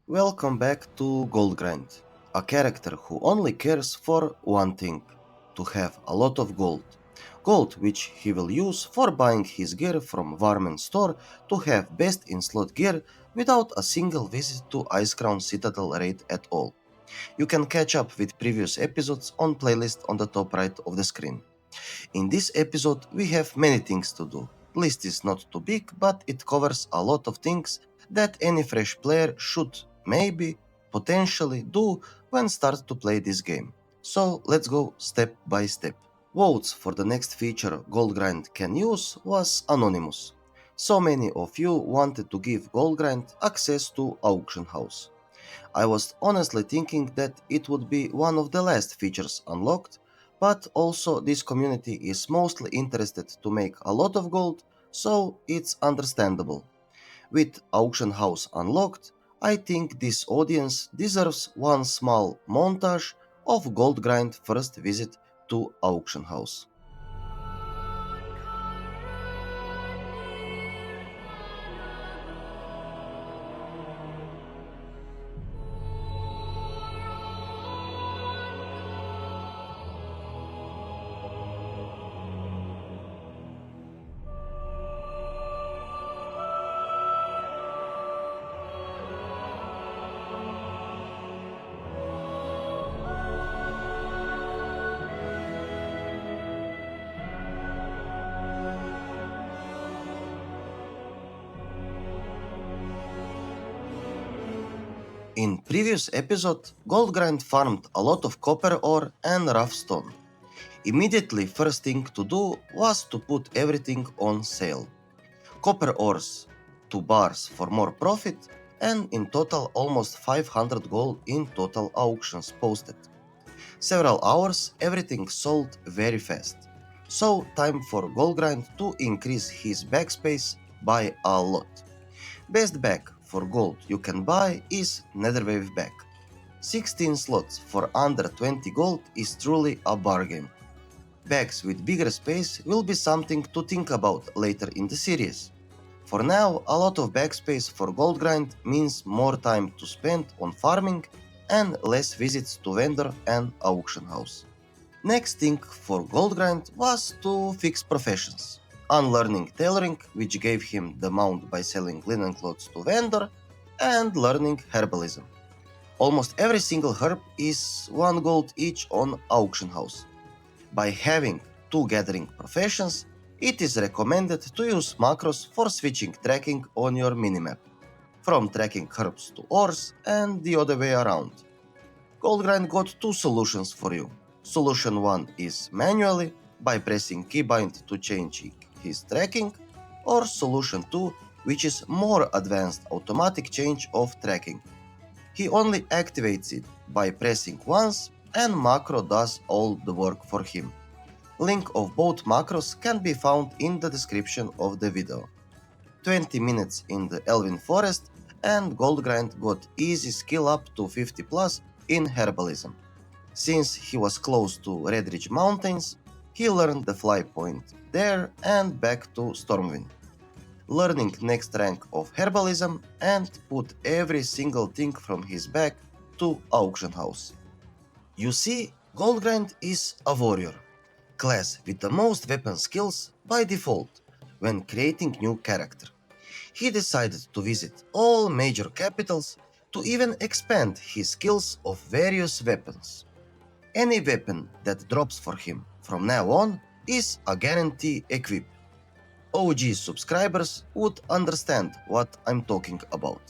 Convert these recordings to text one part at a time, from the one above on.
Welcome back to Goldgrind, a character who only cares for one thing: to have a lot of gold. Gold which he will use for buying his gear from Warmane store to have best in slot gear without a single visit to Icecrown Citadel raid at all. You can catch up with previous episodes on playlist on the top right of the screen. In this episode we have many things to do. List is not too big, but it covers a lot of things that any fresh player should maybe potentially do when start to play this game. So let's go step by step. Votes for the next feature Goldgrind can use was anonymous. So many of you wanted to give Goldgrind access to auction house. I was honestly thinking that it would be one of the last features unlocked, but also this community is mostly interested to make a lot of gold, so it's understandable. With auction house unlocked, I think this audience deserves one small montage of Goldgrind first visit to auction house. In previous episode, Goldgrind farmed a lot of copper ore and rough stone. Immediately first thing to do was to put everything on sale. Copper ores 2 bars for more profit, and in total almost 500 gold in total auctions posted. Several hours everything sold very fast. So time for Goldgrind to increase his backspace by a lot. Best bag for gold you can buy is Netherwave bag. 16 slots for under 20 gold is truly a bargain. Bags with bigger space will be something to think about later in the series. For now, a lot of backspace for Goldgrind means more time to spend on farming and less visits to vendor and auction house. Next thing for Goldgrind was to fix professions. Unlearning tailoring, which gave him the mount by selling linen clothes to vendor, and learning herbalism. Almost every single herb is 1 gold each on auction house. By having 2 gathering professions, it is recommended to use macros for switching tracking on your minimap, from tracking herbs to ores and the other way around. Goldgrind got 2 solutions for you. Solution 1 is manually, by pressing keybind to change his tracking, or solution 2, which is more advanced automatic change of tracking. He only activates it by pressing once and macro does all the work for him. Link of both macros can be found in the description of the video. 20 minutes in the Elven Forest and Goldgrind got easy skill up to 50 plus in herbalism. Since he was close to Redridge Mountains, he learned the fly point there and back to Stormwind. Learning next rank of herbalism and put every single thing from his bag to auction house. You see, Goldgrind is a warrior, class with the most weapon skills by default when creating new character. He decided to visit all major capitals to even expand his skills of various weapons. Any weapon that drops for him from now on is a guarantee equip. OG subscribers would understand what I'm talking about.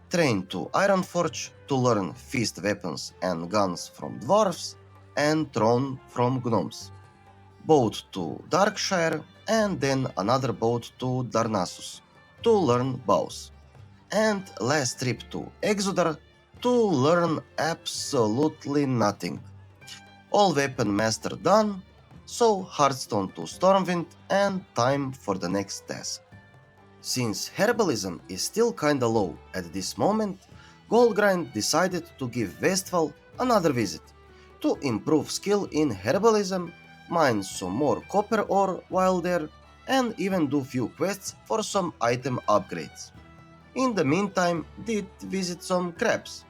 Train to Ironforge to learn feast weapons and guns from dwarves, and Throne from gnomes. Boat to Darkshire, and then another boat to Darnassus to learn bows. And last trip to Exodar to learn absolutely nothing. All weapon master done, so Hearthstone to Stormwind and time for the next task. Since herbalism is still kinda low at this moment, Goldgrind decided to give Westfall another visit to improve skill in herbalism, mine some more copper ore while there, and even do few quests for some item upgrades. In the meantime, did visit some crabs.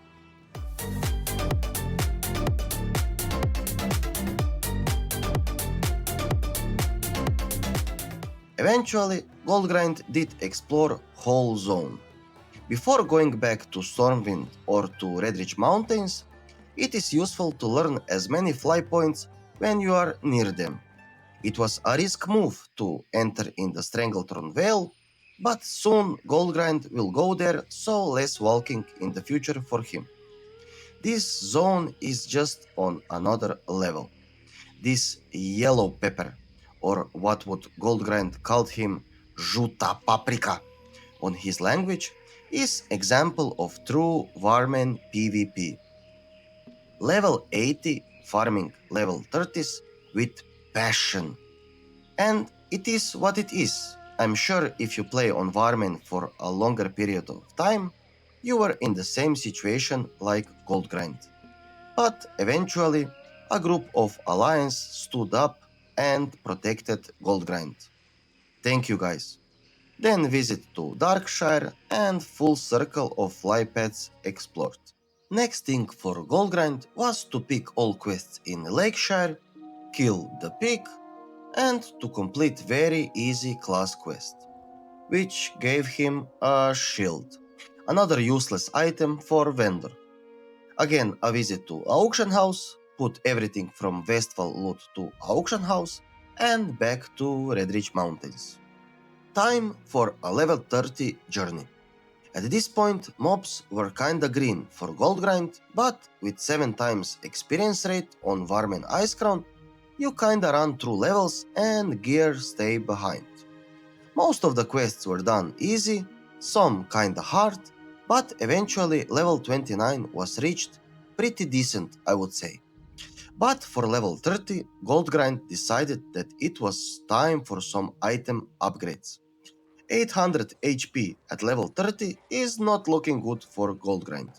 Eventually, Goldgrind did explore whole zone. Before going back to Stormwind or to Redridge Mountains, it is useful to learn as many fly points when you are near them. It was a risk move to enter in the Stranglethorn Vale, but soon Goldgrind will go there, so less walking in the future for him. This zone is just on another level. This yellow pepper, or what would Goldgrind called him, Żółta paprika on his language, is example of true Warmane PvP. Level 80 farming level 30s with passion. And it is what it is. I'm sure if you play on Warmane for a longer period of time, you were in the same situation like Goldgrind. But eventually, a group of Alliance stood up and protected Goldgrind. Thank you guys. Then visit to Darkshire and full circle of fly paths explored. Next thing for Goldgrind was to pick all quests in Lakeshire, kill the pig, and to complete very easy class quest, which gave him a shield, another useless item for vendor. Again a visit to auction house, put everything from Westfall loot to auction house, and back to Redridge Mountains. Time for a level 30 journey. At this point, mobs were kinda green for Goldgrind, but with 7 times experience rate on Warmane Icecrown, you kinda run through levels and gear stay behind. Most of the quests were done easy, some kinda hard, but eventually level 29 was reached pretty decent, I would say. But for level 30, Goldgrind decided that it was time for some item upgrades. 800 HP at level 30 is not looking good for Goldgrind.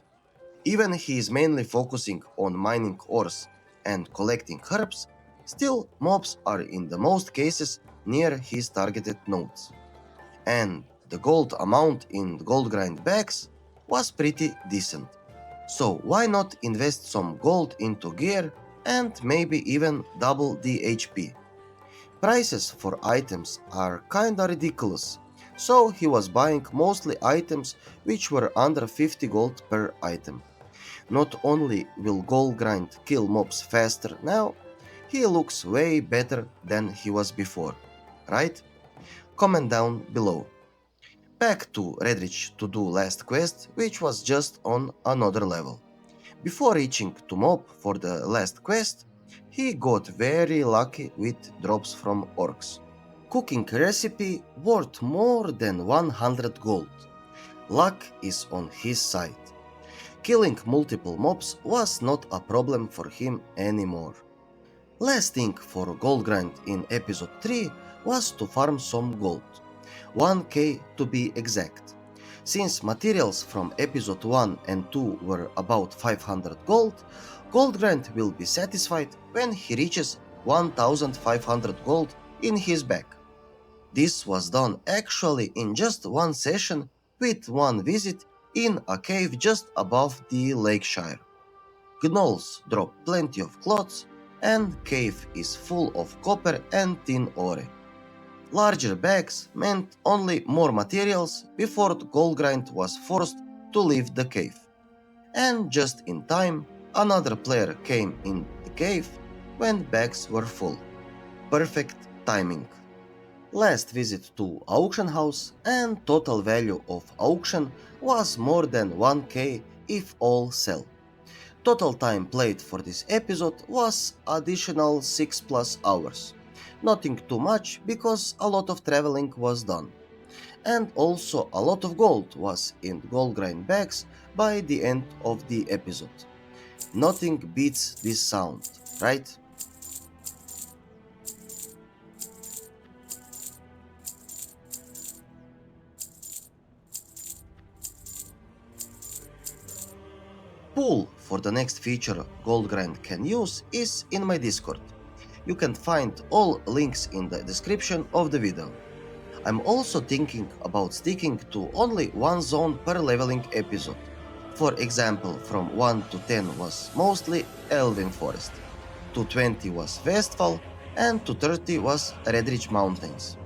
Even he is mainly focusing on mining ores and collecting herbs, still mobs are in the most cases near his targeted nodes. And the gold amount in Goldgrind bags was pretty decent. So why not invest some gold into gear and maybe even double the HP? Prices for items are kinda ridiculous, so he was buying mostly items which were under 50 gold per item. Not only will Goldgrind kill mobs faster now, he looks way better than he was before, right? Comment down below. Back to Redridge to do last quest, which was just on another level. Before reaching to mob for the last quest, he got very lucky with drops from orcs. Cooking recipe worth more than 100 gold. Luck is on his side. Killing multiple mobs was not a problem for him anymore. Last thing for Goldgrind in episode 3 was to farm some gold. 1k to be exact. Since materials from episode 1 and 2 were about 500 gold, Goldgrind will be satisfied when he reaches 1500 gold in his bag. This was done actually in just one session with one visit in a cave just above the Lakeshire. Gnolls drop plenty of clothes and cave is full of copper and tin ore. Larger bags meant only more materials before Goldgrind was forced to leave the cave. And just in time, another player came in the cave when bags were full. Perfect timing. Last visit to auction house and total value of auction was more than 1k if all sell. Total time played for this episode was additional 6+ hours. Nothing too much because a lot of traveling was done. And also a lot of gold was in Goldgrind bags by the end of the episode. Nothing beats this sound, right? Pool for the next feature Goldgrind can use is in my Discord. You can find all links in the description of the video. I'm also thinking about sticking to only one zone per leveling episode. For example, from 1 to 10 was mostly Elven Forest, to 20 was Westfall, and to 30 was Redridge Mountains.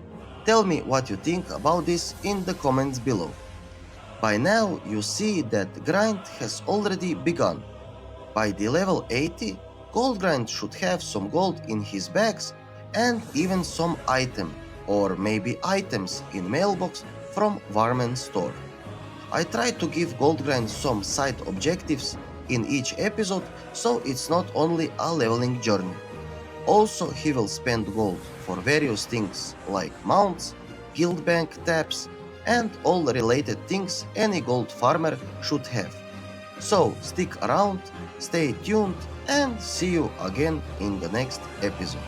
Tell me what you think about this in the comments below. By now you see that the grind has already begun. By the level 80, Goldgrind should have some gold in his bags and even some item, or maybe items in Mailbox from Warmane store. I try to give Goldgrind some side objectives in each episode, so it's not only a leveling journey. Also, he will spend gold for various things like mounts, guild bank taps, and all related things any gold farmer should have. So stick around, stay tuned, and see you again in the next episode.